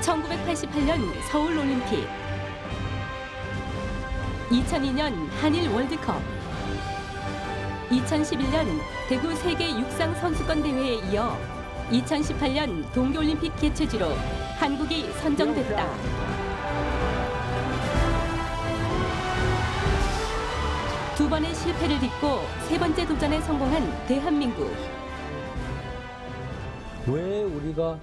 1988년 서울올림픽, 2002년 한일 월드컵, 2011년 대구 세계 육상 선수권 대회에 이어 2018년 동계올림픽 개최지로 한국이 선정됐다. 두 번의 실패를 딛고 세 번째 도전에 성공한 대한민국. 왜 우리가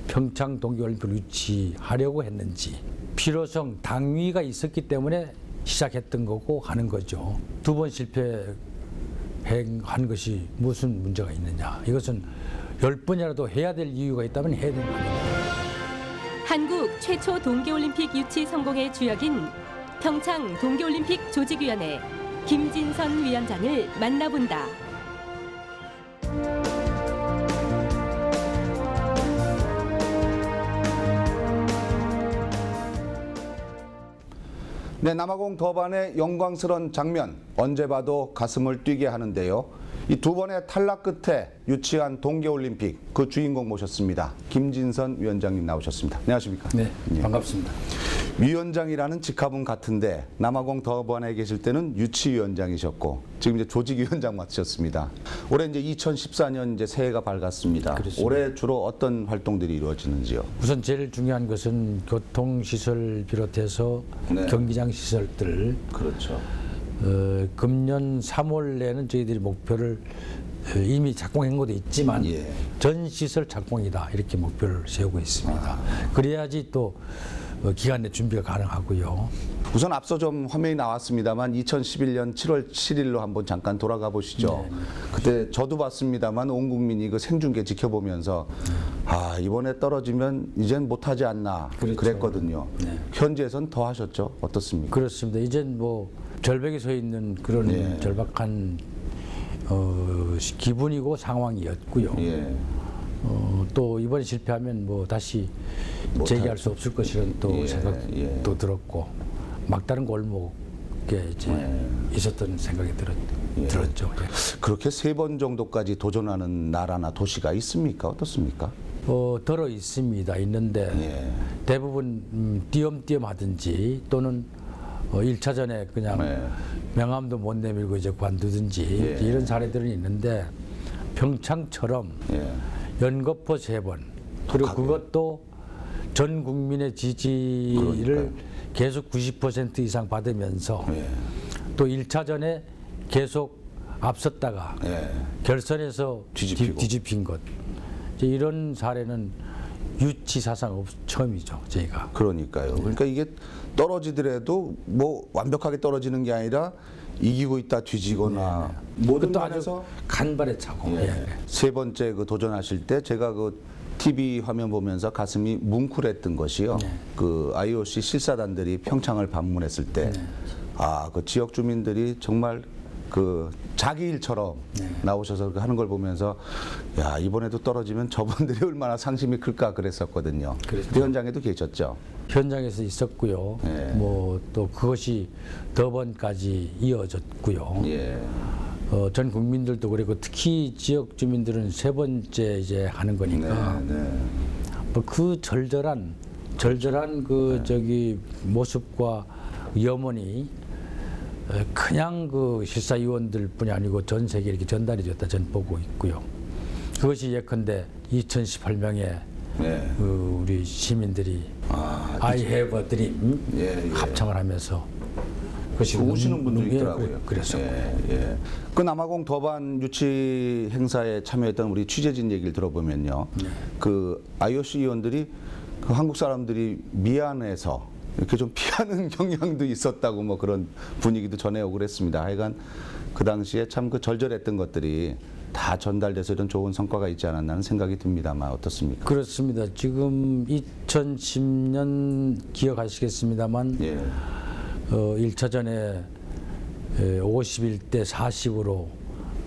평창 동계올림픽을 유치하려고 했는지, 필요성, 당위가 있었기 때문에 시작했던 거고 하는 거죠. 두 번 실패한 것이 무슨 문제가 있느냐. 이것은 10번이라도 해야 될 이유가 있다면 해야 되는 겁니다. 한국 최초 동계올림픽 유치 성공의 주역인 평창 동계올림픽 조직위원회 김진선 위원장을 만나본다. 네, 남아공 더반의 영광스러운 장면, 언제 봐도 가슴을 뛰게 하는데요. 이 두 번의 탈락 끝에 유치한 동계올림픽, 그 주인공 모셨습니다. 김진선 위원장님 나오셨습니다. 안녕하십니까? 네, 반갑습니다. 위원장이라는 직함은 같은데 남아공 더반에 계실 때는 유치위원장이셨고 지금 이제 조직위원장 맡으셨습니다. 올해 이제 2014년 이제 새해가 밝았습니다. 그렇습니다. 올해 주로 어떤 활동들이 이루어지는지요? 우선 제일 중요한 것은 교통시설 비롯해서 네. 경기장 시설들. 그렇죠. 금년 3월 내는 저희들이 목표를 이미 작동한 것도 있지만 예. 전 시설 작동이다 이렇게 목표를 세우고 있습니다. 그래야지 또 기간 내 준비가 가능하고요. 우선 앞서 좀 화면이 나왔습니다만 2011년 7월 7일로 한번 잠깐 돌아가 보시죠. 네. 그때 저도 봤습니다만 온 국민이 그 생중계 지켜보면서 아 이번에 떨어지면 이젠 못하지 않나 그렇죠. 그랬거든요. 네. 현지에선 더 하셨죠? 어떻습니까? 그렇습니다. 이젠 뭐 절벽에 서 있는 그런 예. 절박한 기분이고 상황이었고요. 예. 또 이번에 실패하면 뭐 다시 재기할 수 없을 것이라는 또 예, 생각도 들었고 막다른 골목에 이제 있었던 생각이 들었죠. 예. 그렇게 3번 정도까지 도전하는 나라나 도시가 있습니까? 어떻습니까? 들어 있습니다. 있는데 예. 대부분 띄엄띄엄 하든지 또는 1차전에 그냥 명함도 못 내밀고 이제 관두든지 예. 이런 사례들은 있는데 평창처럼 예. 연거푸 3번 그리고 그것도 전 국민의 지지를 그러니까요. 계속 90% 이상 받으면서 예. 또 1차전에 계속 앞섰다가 예. 결선에서 뒤집히고. 뒤집힌 것. 이제 이런 사례는 유치 사상 처음이죠, 저희가. 그러니까요. 그러니까 이게 떨어지더라도 뭐 완벽하게 떨어지는 게 아니라 이기고 있다 뒤지거나 모든 그것도 면에서 아주 간발의 차고. 예. 예. 세 번째 그 도전하실 때 제가 그 TV 화면 보면서 가슴이 뭉클했던 것이요. 네. 그 IOC 실사단들이 평창을 방문했을 때 아, 그 지역 주민들이 정말 그 자기 일처럼 나오셔서 하는 걸 보면서 야, 이번에도 떨어지면 저분들이 얼마나 상심이 클까 그랬었거든요. 그렇죠. 그 현장에도 계셨죠. 현장에서 있었고요. 예. 뭐 또 그것이 더번까지 이어졌고요. 예. 전 국민들도 그리고 특히 지역 주민들은 세 번째 이제 하는 거니까 네, 네. 뭐 그 절절한 그 저기 모습과 염원이 그냥 그 실사위원들뿐이 아니고 전 세계에 이렇게 전달이 됐다 전 보고 있고요. 그것이 예컨대 2018명의 네. 그 우리 시민들이 I have a dream 예, 예. 합창을 하면서 그것이 오시는 분도 있더라고요. 그랬었고. 예. 그 남아공 더반 유치 행사에 참여했던 우리 취재진 얘기를 들어보면요. 그 IOC 위원들이 그 한국 사람들이 미안해서 이렇게 좀 피하는 경향도 있었다고 뭐 그런 분위기도 전해오고 그랬습니다. 하여간 그 당시에 참 그 절절했던 것들이 다 전달돼서 이런 좋은 성과가 있지 않았나 하는 생각이 듭니다만 어떻습니까? 그렇습니다. 지금 2010년 기억하시겠습니다만 예. 1차전에 51대 40으로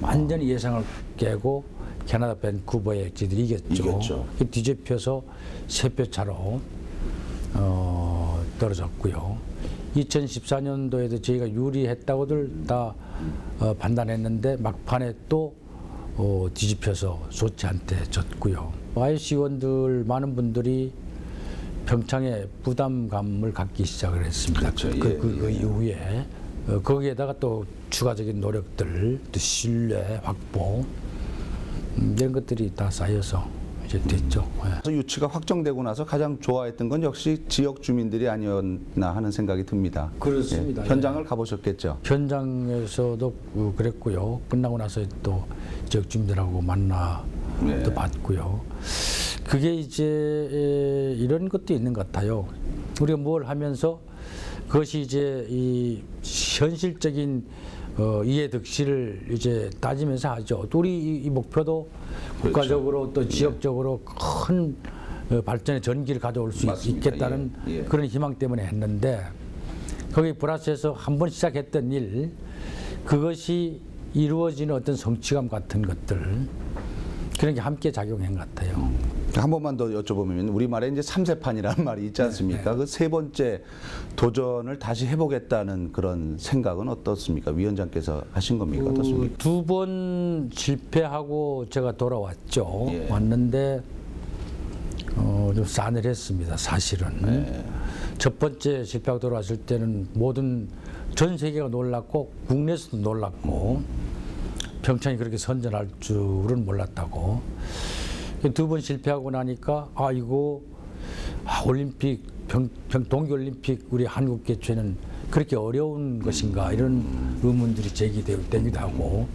완전히 예상을 깨고 캐나다 밴쿠버에 저희들이 이겼죠. 뒤집혀서 3표 차로 떨어졌고요. 2014년도에도 저희가 유리했다고들 다 판단했는데 막판에 또 뒤집혀서 좋지 않게 졌고요. IOC 의원들 많은 분들이 평창에 부담감을 갖기 시작을 했습니다. 그렇죠. 그 이후에 거기에다가 또 추가적인 노력들, 또 신뢰 확보 이런 것들이 다 쌓여서 이제 됐죠. 그래서 유치가 확정되고 나서 가장 좋아했던 건 역시 지역 주민들이 아니었나 하는 생각이 듭니다. 그렇습니다. 현장을 가보셨겠죠. 현장에서도 그랬고요. 끝나고 나서 또 지역 주민들하고 만나 또 봤고요. 그게 이제 이런 것도 있는 것 같아요. 우리가 뭘 하면서 그것이 이제 이 현실적인 이해 득실을 이제 따지면서 하죠. 또 우리 이 목표도 국가적으로 또 지역적으로 큰 발전의 전기를 가져올 수 맞습니다. 있겠다는 예. 그런 희망 때문에 했는데 거기 플러스해서 한 번 시작했던 일 그것이 이루어지는 어떤 성취감 같은 것들 그런 게 함께 작용한 것 같아요. 한 번만 더 여쭤보면 우리말에 이제 삼세판이라는 말이 있지 않습니까? 그 세 번째 도전을 다시 해보겠다는 그런 생각은 어떻습니까? 위원장께서 하신 겁니까? 어떻습니까? 두 번 실패하고 제가 돌아왔죠. 예. 왔는데 좀 싸늘했습니다. 사실은. 첫 번째 실패하고 돌아왔을 때는 모든 전 세계가 놀랐고 국내에서도 놀랐고 평창이 그렇게 선전할 줄은 몰랐다고. 두 번 실패하고 나니까 이거 올림픽 동계올림픽 우리 한국 개최는 그렇게 어려운 것인가 이런 의문들이 제기되기도 하고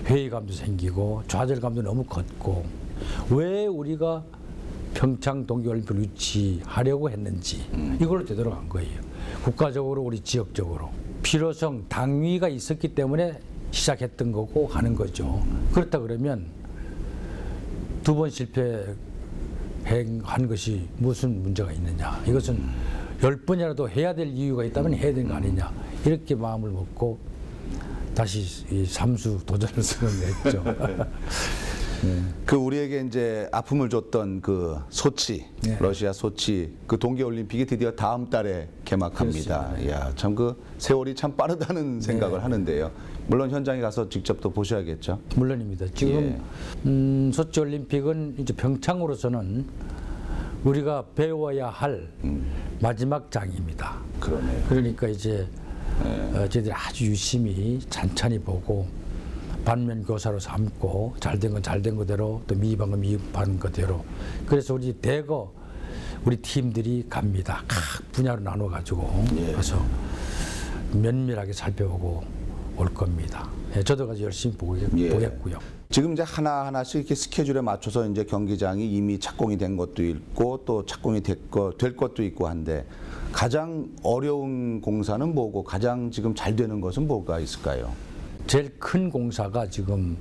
회의감도 생기고 좌절감도 너무 컸고 왜 우리가 평창 동계올림픽을 유치하려고 했는지 이걸로 되돌아간 거예요. 국가적으로 우리 지역적으로 필요성 당위가 있었기 때문에 시작했던 거고 하는 거죠. 그렇다 그러면 두 번 실패한 것이 무슨 문제가 있느냐. 이것은 10번이라도 해야 될 이유가 있다면 해야 되는 거 아니냐. 이렇게 마음을 먹고 다시 이 삼수 도전을 선언했죠. 그 우리에게 이제 아픔을 줬던 그 소치, 네. 러시아 소치 그 동계올림픽이 드디어 다음 달에 개막합니다. 이야, 참 그 세월이 참 빠르다는 생각을 하는데요. 물론 현장에 가서 직접 또 보셔야겠죠. 물론입니다. 지금 소치 올림픽은 이제 평창으로서는 우리가 배워야 할 마지막 장입니다. 그러네요. 그러니까 이제 저희들이 아주 유심히 찬찬히 보고 반면 교사로 삼고 잘된 건 잘된 거대로 또 미흡한 건 미흡한 거대로 그래서 우리 대거 우리 팀들이 갑니다. 각 분야로 나눠 가지고 가서 면밀하게 살펴보고 올 겁니다. 저도 가서 열심히 보겠고요. 지금 이제 하나하나씩 이렇게 스케줄에 맞춰서 이제 경기장이 이미 착공이 된 것도 있고 또 착공이 될 것도 있고 한데 가장 어려운 공사는 뭐고 가장 지금 잘 되는 것은 뭐가 있을까요? 제일 큰 공사가 지금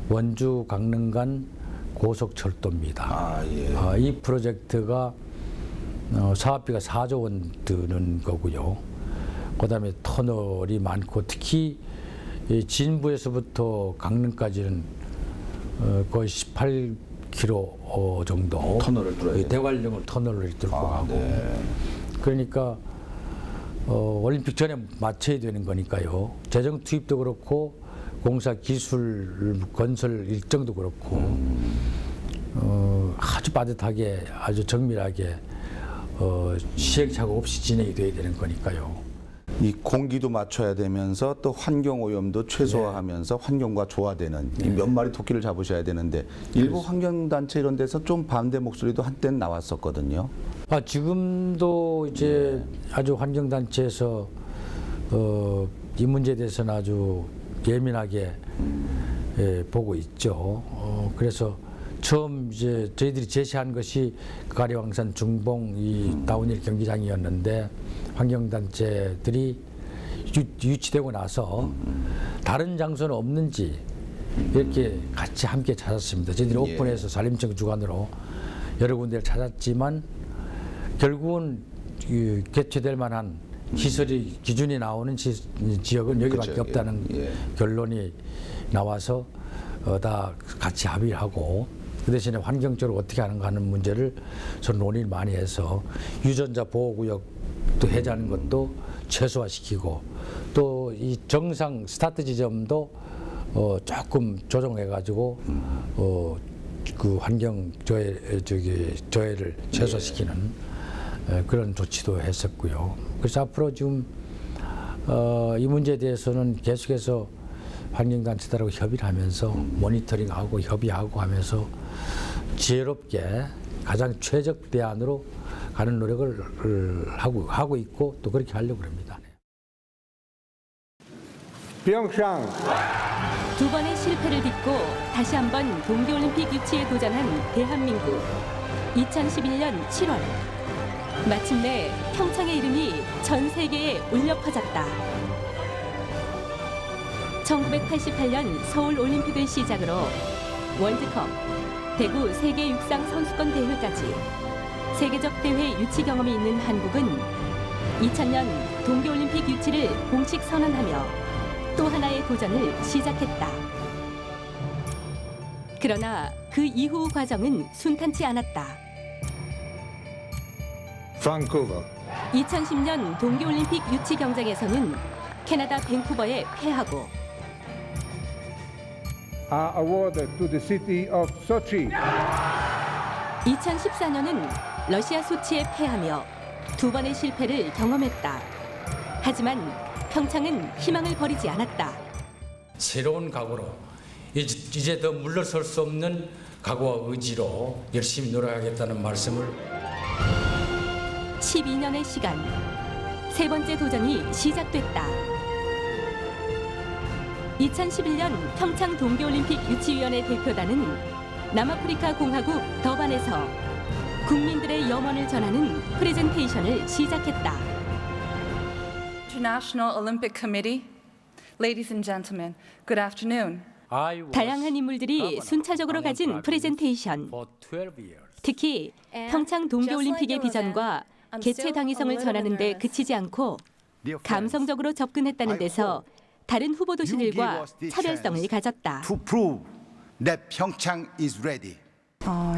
원주 강릉간 고속철도입니다. 이 프로젝트가 사업비가 4조 원 드는 거고요. 그다음에 터널이 많고 특히 진부에서부터 강릉까지는 거의 18km 정도 터널을 뚫어야 돼요? 대관령을 터널을 뚫고 가고 그러니까 올림픽 전에 맞춰야 되는 거니까요. 재정 투입도 그렇고 공사 기술 건설 일정도 그렇고 아주 빠듯하게 아주 정밀하게 시행착오 없이 진행이 돼야 되는 거니까요. 이 공기도 맞춰야 되면서 또 환경 오염도 최소화하면서 환경과 조화되는 이 몇 마리 토끼를 잡으셔야 되는데 일부 환경단체 이런 데서 좀 반대 목소리도 한때는 나왔었거든요. 지금도 이제 아주 환경단체에서 이 문제에 대해서는 아주 예민하게 보고 있죠. 그래서 처음 이제 저희들이 제시한 것이 가리왕산 중봉 이 다운힐 경기장이었는데 환경단체들이 유치되고 나서 다른 장소는 없는지 이렇게 같이 함께 찾았습니다. 저희들이 오픈해서 산림청 주관으로 여러 군데를 찾았지만 결국은 개최될 만한 시설이 기준이 나오는 지역은 여기밖에 그쵸, 없다는 결론이 나와서 다 같이 합의를 하고 그 대신에 환경적으로 어떻게 하는가 하는 문제를 서로 논의를 많이 해서 유전자 보호구역도 해제하는 것도 최소화시키고 또 이 정상 스타트 지점도 조금 조정해가지고 그 환경 저해를 최소화시키는 그런 조치도 했었고요. 그래서 앞으로 지금 이 문제에 대해서는 계속해서 환경단체들하고 협의를 하면서 모니터링하고 협의하고 하면서 지혜롭게 가장 최적 대안으로 가는 노력을 하고 있고 또 그렇게 하려고 합니다. 평창 두 번의 실패를 딛고 다시 한번 동계올림픽 유치에 도전한 대한민국. 2011년 7월 마침내 평창의 이름이 전 세계에 울려 퍼졌다. 1988년 서울올림픽을 시작으로 월드컵, 대구 세계 육상 선수권 대회까지 세계적 대회 유치 경험이 있는 한국은 2000년 동계올림픽 유치를 공식 선언하며 또 하나의 도전을 시작했다. 그러나 그 이후 과정은 순탄치 않았다. 밴쿠버 2010년 동계올림픽 유치 경쟁에서는 캐나다 밴쿠버에 패하고 are awarded to the city of Sochi. 2014년은 러시아 소치에 패하며 두 번의 실패를 경험했다. 하지만 평창은 희망을 버리지 않았다. 새로운 각오로 이제 더 물러설 수 없는 각오와 의지로 열심히 노력하겠다는 말씀을 12년의 시간, 세 번째 도전이 시작됐다. 2011년 평창 동계올림픽 유치위원회 대표단은 남아프리카 공화국 더반에서 국민들의 염원을 전하는 프레젠테이션을 시작했다. International Olympic Committee, ladies and gentlemen, good afternoon. 다양한 인물들이 순차적으로 가진 프레젠테이션, 특히 평창 동계올림픽의 비전과 개최 당위성을 전하는 데 그치지 않고 감성적으로 접근했다는 데서 다른 후보 도시들과 차별성을 가졌다. To prove that Pyeongchang is ready.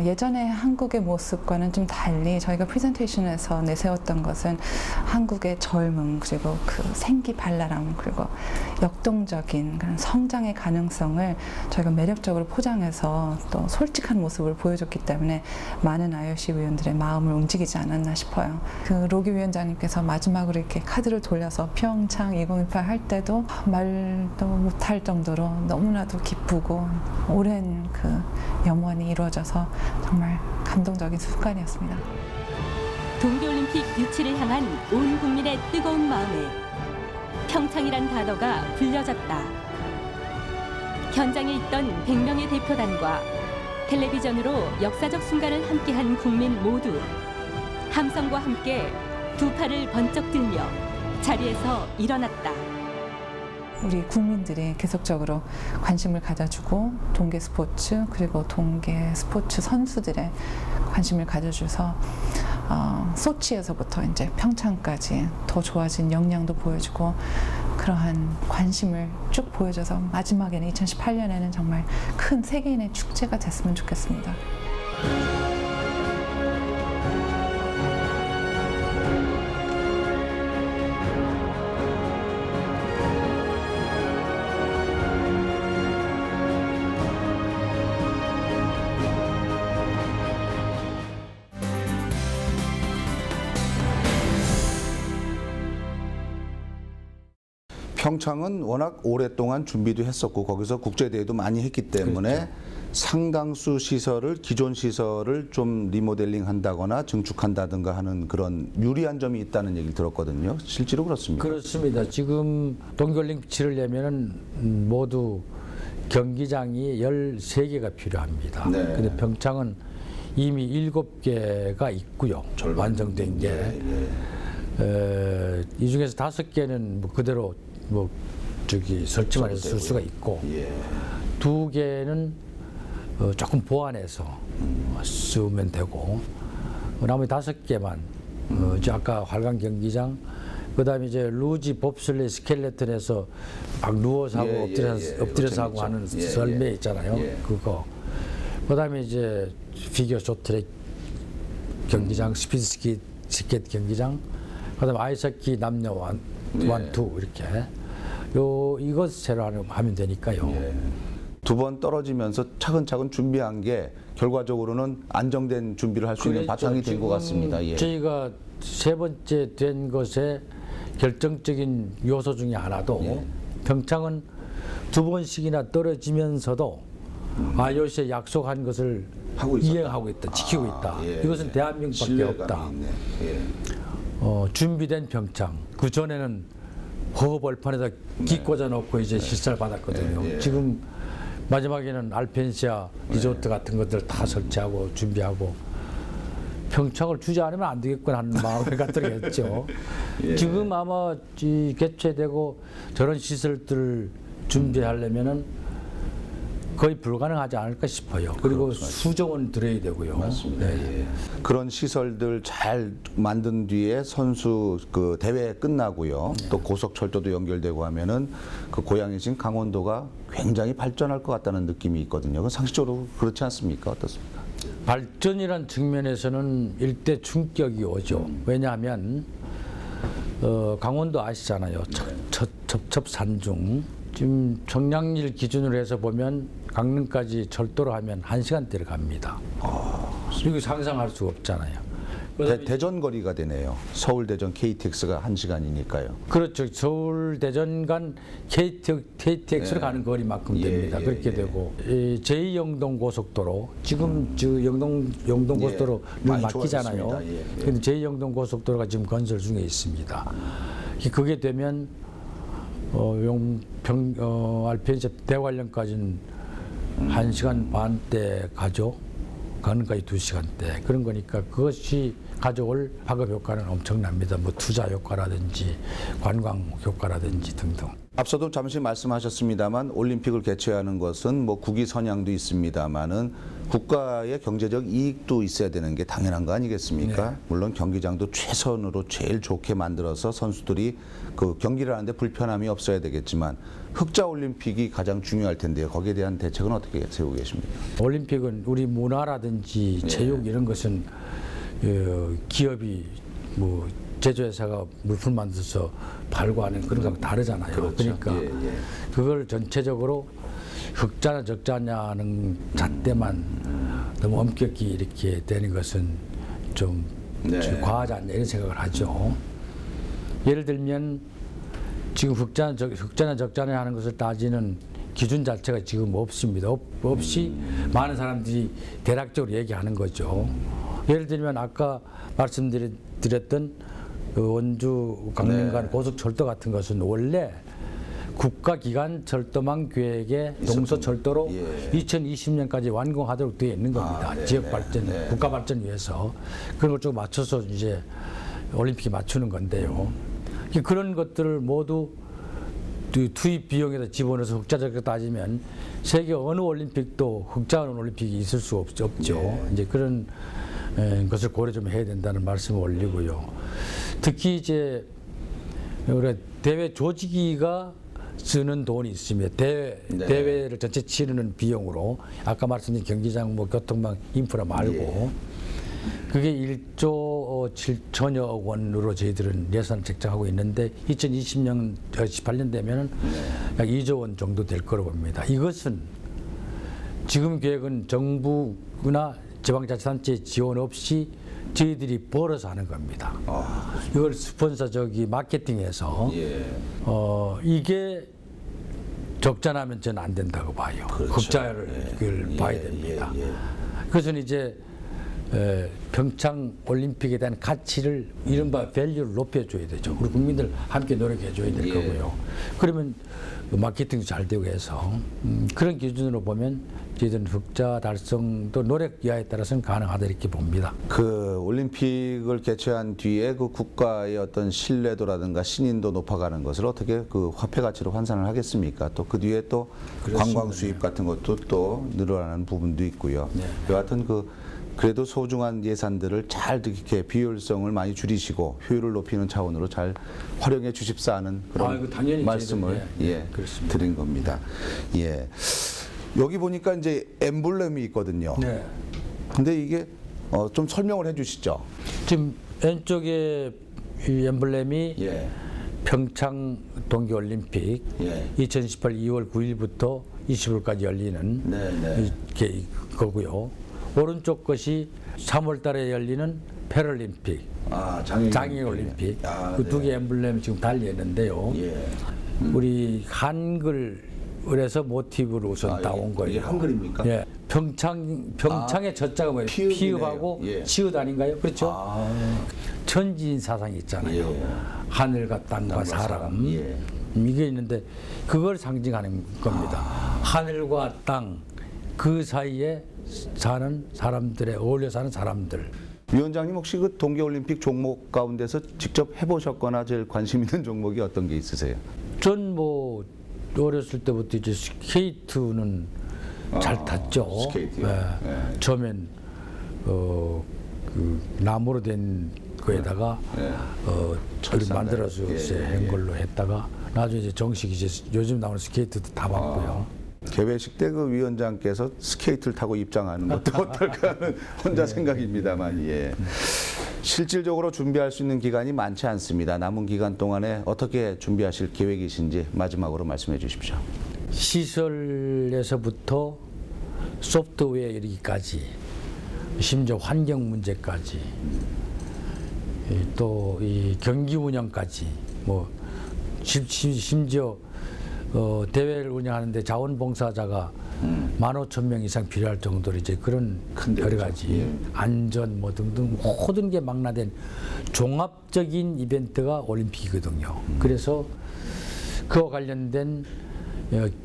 예전의 한국의 모습과는 좀 달리 저희가 프레젠테이션에서 내세웠던 것은 한국의 젊음 그리고 그 생기발랄함 그리고 역동적인 그런 성장의 가능성을 저희가 매력적으로 포장해서 또 솔직한 모습을 보여줬기 때문에 많은 IOC 위원들의 마음을 움직이지 않았나 싶어요. 그 로기 위원장님께서 마지막으로 이렇게 카드를 돌려서 평창 2018 할 때도 말도 못할 정도로 너무나도 기쁘고 오랜 그 염원이 이루어져서 정말 감동적인 순간이었습니다. 동계올림픽 유치를 향한 온 국민의 뜨거운 마음에 평창이란 단어가 불려졌다. 현장에 있던 100명의 대표단과 텔레비전으로 역사적 순간을 함께한 국민 모두 함성과 함께 두 팔을 번쩍 들며 자리에서 일어났다. 우리 국민들이 계속적으로 관심을 가져주고 동계 스포츠 그리고 동계 스포츠 선수들의 관심을 가져줘서 소치에서부터 이제 평창까지 더 좋아진 역량도 보여주고 그러한 관심을 쭉 보여줘서 마지막에는 2018년에는 정말 큰 세계인의 축제가 됐으면 좋겠습니다. 평창은 워낙 오랫동안 준비도 했었고 거기서 국제대회도 많이 했기 때문에 그렇죠. 상당수 시설을 기존 시설을 좀 리모델링 한다거나 증축한다든가 하는 그런 유리한 점이 있다는 얘기를 들었거든요. 실제로 그렇습니까? 그렇습니다. 지금 동계올림픽 치르려면은 모두 경기장이 13개가 필요합니다. 네. 근데 평창은 이미 7개가 있고요. 완성된 게. 이 중에서 5개는 뭐 그대로 뭐 저기 설치만 해서 쓸 수가 있고 2개는 조금 보완해서 쓰면 되고 나머지 5개만 이제 아까 활강 경기장 그다음에 이제 루지 봅슬레이 스켈레톤에서 막 누워서 하고 엎드려서 하고 하는 썰매 있잖아요. 그거 그다음에 이제 피겨 쇼트랙 경기장 스피드 스케이트 경기장 그다음에 아이스하키 남녀 원투 이렇게 이것 새로 하면 되니까요. 두 번 떨어지면서 차근차근 준비한 게 결과적으로는 안정된 준비를 할 수 있는 그랬죠. 바탕이 된 것 지금 같습니다. 예. 저희가 세 번째 된 것의 결정적인 요소 중에 하나도 예. 평창은 두 번씩이나 떨어지면서도 IOC에 약속한 것을 하고 있었다. 이행하고 있다, 지키고 있다. 예, 이것은 예. 대한민국밖에 신뢰감이 없다. 있네. 예. 준비된 평창. 그 전에는 허허벌판에다 기 꽂아놓고 이제 실사를 받았거든요. 네, 예. 지금 마지막에는 알펜시아 리조트 같은 것들 다 설치하고 준비하고 평창을 주지 않으면 안 되겠구나 하는 마음을 갖도록 했죠. 예. 지금 아마 이 개최되고 저런 시설들을 준비하려면은 거의 불가능하지 않을까 싶어요. 그리고 수조 원 들여야 되고요. 맞습니다. 네. 예. 그런 시설들 잘 만든 뒤에 선수 그 대회 끝나고요. 또 고속철도도 연결되고 하면은 그 고향이신 강원도가 굉장히 발전할 것 같다는 느낌이 있거든요. 그 상식적으로 그렇지 않습니까? 어떻습니까? 발전이란 측면에서는 일대 충격이 오죠. 왜냐하면 강원도 아시잖아요. 첩첩산중. 지금 청량리 기준으로 해서 보면 강릉까지 철도로 하면 1시간대를 갑니다. 이거 상상할 수가 없잖아요. 대전 거리가 되네요. 서울 대전 KTX가 1시간이니까요. 그렇죠. 서울 대전 간 KTX로 가는 거리만큼 예, 됩니다. 예, 그렇게 예. 되고 이 제2영동 고속도로 지금 저 영동 고속도로 늘 많이 막히잖아요. 좋아졌습니다. 예, 예. 그런데 제2영동 고속도로가 지금 건설 중에 있습니다. 그게 되면 알펜시아 대관령까지는 1시간 반대 가죠. 가는까지 2시간대. 그런 거니까 그것이 가져올 파급 효과는 엄청납니다. 뭐 투자 효과라든지 관광 효과라든지 등등. 앞서도 잠시 말씀하셨습니다만 올림픽을 개최하는 것은 뭐 국위 선양도 있습니다만은 국가의 경제적 이익도 있어야 되는 게 당연한 거 아니겠습니까? 네. 물론 경기장도 최선으로 제일 좋게 만들어서 선수들이 그 경기를 하는데 불편함이 없어야 되겠지만 흑자 올림픽이 가장 중요할 텐데요. 거기에 대한 대책은 어떻게 세우고 계십니까? 올림픽은 우리 문화라든지 체육 이런 것은 기업이 뭐 제조회사가 물품 만들어서 팔고 하는 그런 거하고 다르잖아요. 그렇죠. 그러니까 예, 예. 그걸 전체적으로 흑자냐 적자냐는 잣대만 너무 엄격히 이렇게 되는 것은 좀 네. 과하지 않냐 이런 생각을 하죠. 예를 들면 지금 흑자냐 적자냐 하는 것을 따지는 기준 자체가 지금 없습니다. 없이 많은 사람들이 대략적으로 얘기하는 거죠. 예를 들면 아까 말씀드렸던 그 원주 강릉 간 고속철도 같은 것은 원래 국가기관 철도망 계획의 동서철도로 2020년까지 완공하도록 되어 있는 겁니다. 지역 발전, 국가 발전 위해서 그런 걸 좀 맞춰서 이제 올림픽에 맞추는 건데요. 그런 것들을 모두 투입 비용에다 집어넣어서 흑자적으로 따지면 세계 어느 올림픽도 흑자하는 올림픽이 있을 수 없죠. 이제 그런 것을 고려 좀 해야 된다는 말씀을 올리고요. 특히 이제 우리 대회 조직위가 쓰는 돈이 있습니다. 대회를 전체 치르는 비용으로 아까 말씀드린 경기장, 뭐 교통망, 인프라 말고 그게 1조 7천여 원으로 저희들은 예산을 책정하고 있는데 2020년, 18년 되면 약 2조 원 정도 될 거라고 봅니다. 이것은 지금 계획은 정부나 지방자치단체 지원 없이 저희들이 벌어서 하는 겁니다. 이걸 스폰서적이 마케팅해서 이게 적자나면 저는 안 된다고 봐요. 흑자를 그걸 봐야 됩니다. 그래서 이제 평창 올림픽에 대한 가치를 이른바 밸류를 높여줘야 되죠. 우리 국민들 함께 노력해줘야 될 거고요. 그러면 마케팅도 잘 되고 해서 그런 기준으로 보면 저희들은 흑자 달성도 노력 여하에 따라서는 가능하다 이렇게 봅니다. 그 올림픽을 개최한 뒤에 그 국가의 어떤 신뢰도라든가 신인도 높아가는 것을 어떻게 그 화폐 가치로 환산을 하겠습니까? 또 그 뒤에 또 관광 수입 같은 것도 또 늘어나는 부분도 있고요. 여하튼 그래도 소중한 예산들을 잘 이렇게 비효율성을 많이 줄이시고 효율을 높이는 차원으로 잘 활용해 주십사 하는 그런 당연히 말씀을 그렇습니다. 드린 겁니다. 예. 여기 보니까 이제 엠블렘이 있거든요. 네. 근데 이게 좀 설명을 해 주시죠. 지금 왼쪽에 이 엠블렘이 예. 평창 동계올림픽 2018 2월 9일부터 20일까지 열리는 이게 거고요. 오른쪽 것이 3월 달에 열리는 패럴림픽, 장애인 올림픽. 그 두 개 엠블렘 지금 달려있는데요. 우리 한글에서 모티브를 우선 따온 거예요. 이게 한글입니까? 예. 평창의 저자가 뭐예요? 피읍이네요. 피읍하고 예. 치읓 아닌가요? 그렇죠? 천지인 사상이 있잖아요. 하늘과 땅과 사람. 이게 있는데 그걸 상징하는 겁니다. 하늘과 땅 그 사이에 사는 사람들의 어울려 사는 사람들. 위원장님 혹시 그 동계올림픽 종목 가운데서 직접 해보셨거나 제일 관심 있는 종목이 어떤 게 있으세요? 전 뭐 어렸을 때부터 이제 스케이트는 잘 탔죠. 스케이트요? 네. 처음엔 그 나무로 된 거에다가 그걸 만들어서 한 걸로 했다가 나중에 이제 정식 이제 요즘 나오는 스케이트도 다 봤고요. 개회식 때 그 위원장께서 스케이트를 타고 입장하는 것도 어떨까 하는 혼자 생각입니다만, 예. 실질적으로 준비할 수 있는 기간이 많지 않습니다. 남은 기간 동안에 어떻게 준비하실 계획이신지 마지막으로 말씀해 주십시오. 시설에서부터 소프트웨어 이르기까지 심지어 환경 문제까지 또 이 경기 운영까지 뭐 심지어 대회를 운영하는데 자원봉사자가 15,000명 이상 필요할 정도로 이제 그런 여러 가지 안전 뭐 등등 모든 게 망라된 종합적인 이벤트가 올림픽이거든요. 그래서 그와 관련된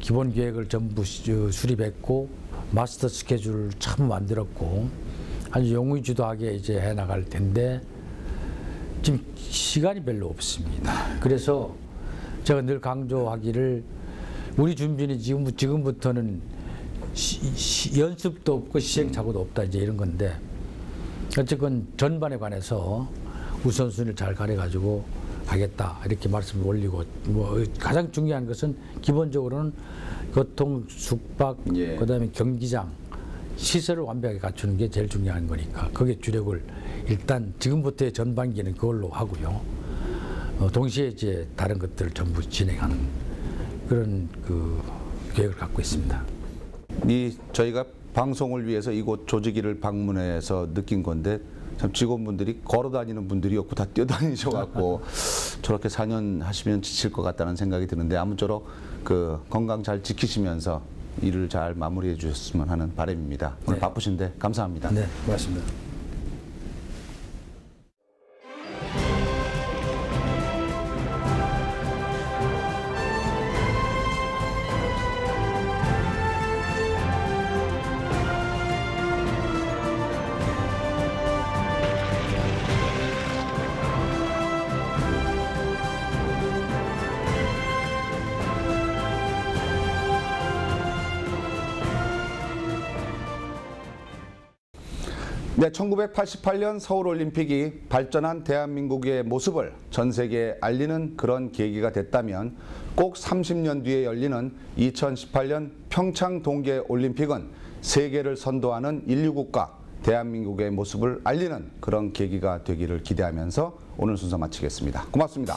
기본 계획을 전부 수립했고 마스터 스케줄을 참 만들었고 아주 용의주도하게 이제 해나갈 텐데 지금 시간이 별로 없습니다. 그래서 제가 늘 강조하기를 우리 준비는 지금부터는 연습도 없고 시행착오도 없다 이제 이런 건데 어쨌건 전반에 관해서 우선순위를 잘 가려가지고 하겠다 이렇게 말씀을 올리고 뭐 가장 중요한 것은 기본적으로는 교통, 숙박, 그다음에 경기장 시설을 완벽하게 갖추는 게 제일 중요한 거니까 거기에 주력을 일단 지금부터의 전반기는 그걸로 하고요. 동시에 이제 다른 것들을 전부 진행하는 그런 그 계획을 갖고 있습니다. 저희가 방송을 위해서 이곳 조직위를 방문해서 느낀 건데 참 직원분들이 걸어다니는 분들이었고 다 뛰어다니셔갖고 저렇게 4년 하시면 지칠 것 같다는 생각이 드는데 아무쪼록 그 건강 잘 지키시면서 일을 잘 마무리해 주셨으면 하는 바람입니다. 오늘 바쁘신데 감사합니다. 네, 고맙습니다. 네, 1988년 서울올림픽이 발전한 대한민국의 모습을 전 세계에 알리는 그런 계기가 됐다면 꼭 30년 뒤에 열리는 2018년 평창 동계올림픽은 세계를 선도하는 인류국가 대한민국의 모습을 알리는 그런 계기가 되기를 기대하면서 오늘 순서 마치겠습니다. 고맙습니다.